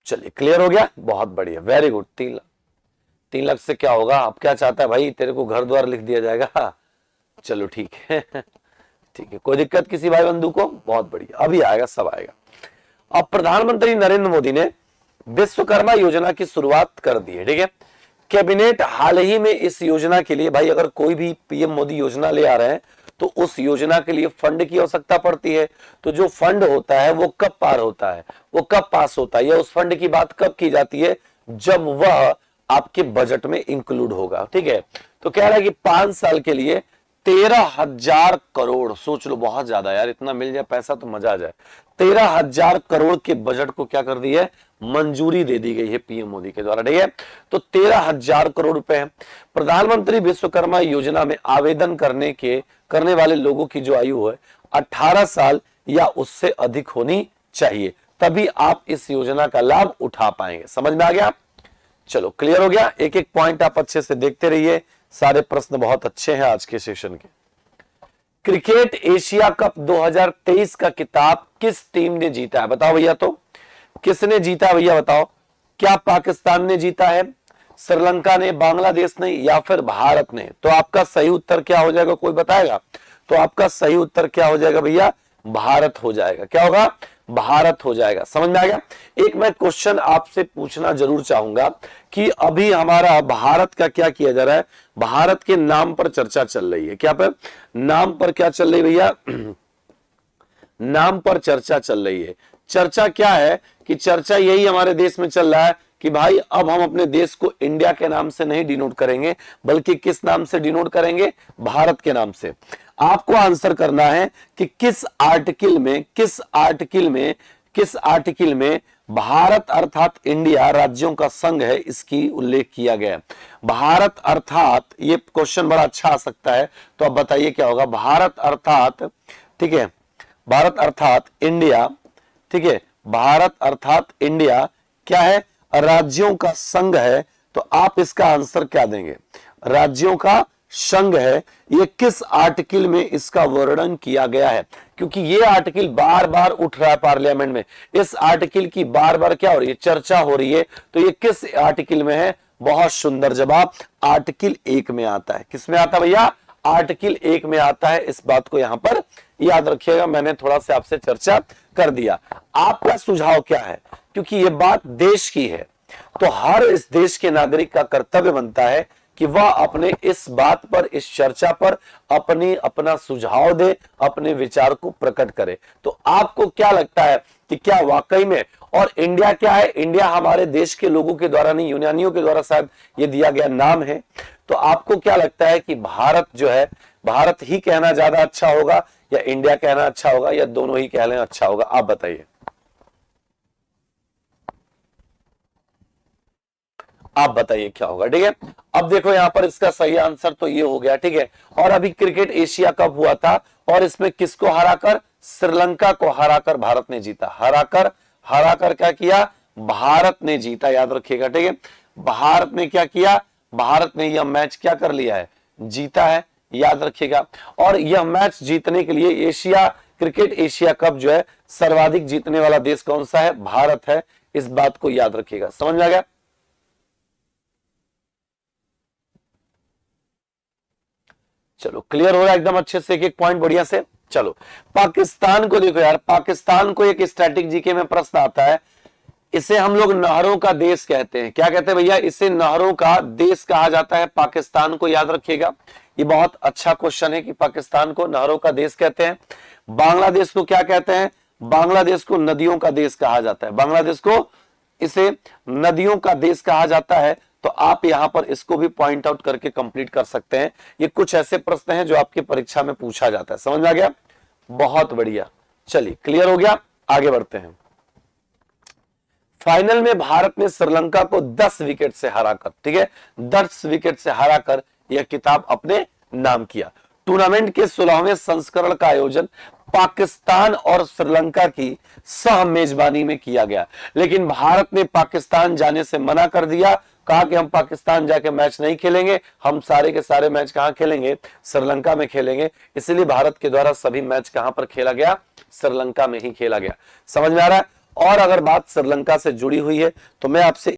चलिए क्लियर हो गया, बहुत बढ़िया, वेरी गुड। 3 लाख, 3 लाख से क्या होगा? अब क्या चाहता है भाई? तेरे को घर द्वार लिख दिया जाएगा। चलो ठीक है। ठीक है, कोई दिक्कत किसी भाई बंधु को? बहुत बढ़िया, अभी आएगा, सब आएगा। अब प्रधानमंत्री नरेंद्र मोदी ने विश्वकर्मा योजना की शुरुआत कर दी है, ठीक है। कैबिनेट हाल ही में इस योजना के लिए, भाई अगर कोई भी पीएम मोदी योजना ले आ रहे हैं तो उस योजना के लिए फंड की आवश्यकता पड़ती है। तो जो फंड होता है वो कब पार होता है, वो कब पास होता है, या उस फंड की बात कब की जाती है? जब वह आपके बजट में इंक्लूड होगा, ठीक है। तो कह रहा है कि 5 साल के लिए 13,000 करोड़, सोच लो बहुत ज्यादा यार, इतना मिल जाए पैसा तो मजा आ जाए। 13,000 करोड़ के बजट को क्या कर दी है? मंजूरी दे दी गई है पीएम मोदी के द्वारा, ठीक है। तो 13,000 करोड़ रुपए है। प्रधानमंत्री विश्वकर्मा योजना में आवेदन करने वाले लोगों की जो आयु है 18 साल या उससे अधिक होनी चाहिए, तभी आप इस योजना का लाभ उठा पाएंगे। समझ में आ गया? चलो क्लियर हो गया। एक एक पॉइंट आप अच्छे से देखते रहिए, सारे प्रश्न बहुत अच्छे हैं आज के सेशन के। क्रिकेट एशिया कप 2023 का खिताब किस टीम ने जीता है? बताओ भैया, तो किसने जीता भैया बताओ? क्या पाकिस्तान ने जीता है, श्रीलंका ने, बांग्लादेश ने, या फिर भारत ने? तो आपका सही उत्तर क्या हो जाएगा, कोई बताएगा? तो आपका सही उत्तर क्या हो जाएगा भैया? भारत हो जाएगा। क्या होगा? भारत हो जाएगा। समझ में आ गया? एक मैं क्वेश्चन आपसे पूछना जरूर चाहूंगा कि अभी हमारा भारत का क्या किया जा रहा है? भारत के नाम पर चर्चा चल रही है। क्या पर? नाम पर क्या चल रही है भैया? नाम पर चर्चा चल रही है। चर्चा क्या है कि चर्चा यही हमारे देश में चल रहा है कि भाई अब हम अपने देश को इंडिया के नाम से नहीं डिनोट करेंगे, बल्कि किस नाम से डिनोट करेंगे? भारत के नाम से। आपको आंसर करना है कि किस आर्टिकल में भारत अर्थात इंडिया राज्यों का संघ है, इसकी उल्लेख किया गया है। भारत अर्थात, ये क्वेश्चन बड़ा अच्छा आ सकता है, तो अब बताइए क्या होगा? भारत अर्थात, ठीक है, भारत अर्थात इंडिया, ठीक है, भारत अर्थात इंडिया क्या है? राज्यों का संघ है। तो आप इसका आंसर क्या देंगे? राज्यों का संघ है। ये किस आर्टिकल में इसका वर्णन किया गया है? क्योंकि ये आर्टिकल बार बार उठ रहा है पार्लियामेंट में, इस आर्टिकल की बार बार क्या हो रही है? चर्चा हो रही है। तो ये किस आर्टिकल में है? बहुत सुंदर जवाब, आर्टिकल 1 में आता है। किस में आता है भैया? आर्टिकल 1 में आता है। इस बात को यहां पर याद रखिएगा, मैंने थोड़ा सा आपसे चर्चा कर दिया। आपका सुझाव क्या है? क्योंकि ये बात देश की है, तो हर इस देश के नागरिक का कर्तव्य बनता है कि वह अपने इस बात पर, इस चर्चा पर अपना सुझाव दे, अपने विचार को प्रकट करे। तो आपको क्या लगता है कि क्या वाकई में, और इंडिया क्या है? इंडिया हमारे देश के लोगों के द्वारा नहीं, यूनानियों के द्वारा शायद ये दिया गया नाम है। तो आपको क्या लगता है कि भारत जो है, भारत ही कहना ज्यादा अच्छा होगा या इंडिया कहना अच्छा होगा, या दोनों ही कह लें अच्छा होगा? आप बताइए, आप बताइए क्या होगा, ठीक है। अब देखो यहां पर इसका सही आंसर तो ये हो गया, ठीक है। और अभी क्रिकेट एशिया कप हुआ था, और इसमें किसको हराकर? श्रीलंका को हराकर भारत ने जीता। हराकर क्या किया? भारत ने जीता, याद रखिएगा, ठीक है। भारत ने क्या किया? भारत ने यह मैच क्या कर लिया है? जीता है, याद रखिएगा। और यह मैच जीतने के लिए क्रिकेट एशिया कप जो है, सर्वाधिक जीतने वाला देश कौन सा है? भारत है। इस बात को याद रखिएगा। समझ में आ गया? चलो क्लियर हो रहा है एकदम अच्छे से, एक एक पॉइंट बढ़िया से। चलो पाकिस्तान को देखो यार, पाकिस्तान को एक स्टैटिक जीके में प्रश्न आता है। इसे हम लोग नहरों का देश कहते हैं। क्या कहते हैं भैया? इसे नहरों का देश कहा जाता है पाकिस्तान को, याद रखिएगा। ये बहुत अच्छा क्वेश्चन है कि पाकिस्तान को नहरों का देश कहते हैं। बांग्लादेश को क्या कहते हैं? बांग्लादेश को नदियों का देश कहा जाता है। बांग्लादेश को, इसे नदियों का देश कहा जाता है। तो आप यहां पर इसको भी पॉइंट आउट करके कंप्लीट कर सकते हैं। ये कुछ ऐसे प्रश्न हैं जो आपकी परीक्षा में पूछा जाता है। समझ में आ गया? बहुत बढ़िया। चलिए क्लियर हो गया, आगे बढ़ते हैं। फाइनल में भारत ने श्रीलंका को 10 विकेट से हराकर, ठीक है, 10 विकेट से हराकर यह किताब अपने नाम किया। टूर्नामेंट के 16वें संस्करण का आयोजन पाकिस्तान और श्रीलंका की सह मेजबानी में किया गया, लेकिन भारत ने पाकिस्तान जाने से मना कर दिया। कहा कि हम पाकिस्तान जाके मैच नहीं खेलेंगे, हम सारे के सारे मैच कहां खेलेंगे? श्रीलंका में खेलेंगे। इसलिए भारत के द्वारा सभी मैच कहां पर खेला गया? श्रीलंका में ही खेला गया। समझ में आ रहा है? और अगर बात श्रीलंका से जुड़ी हुई है तो मैं आपसे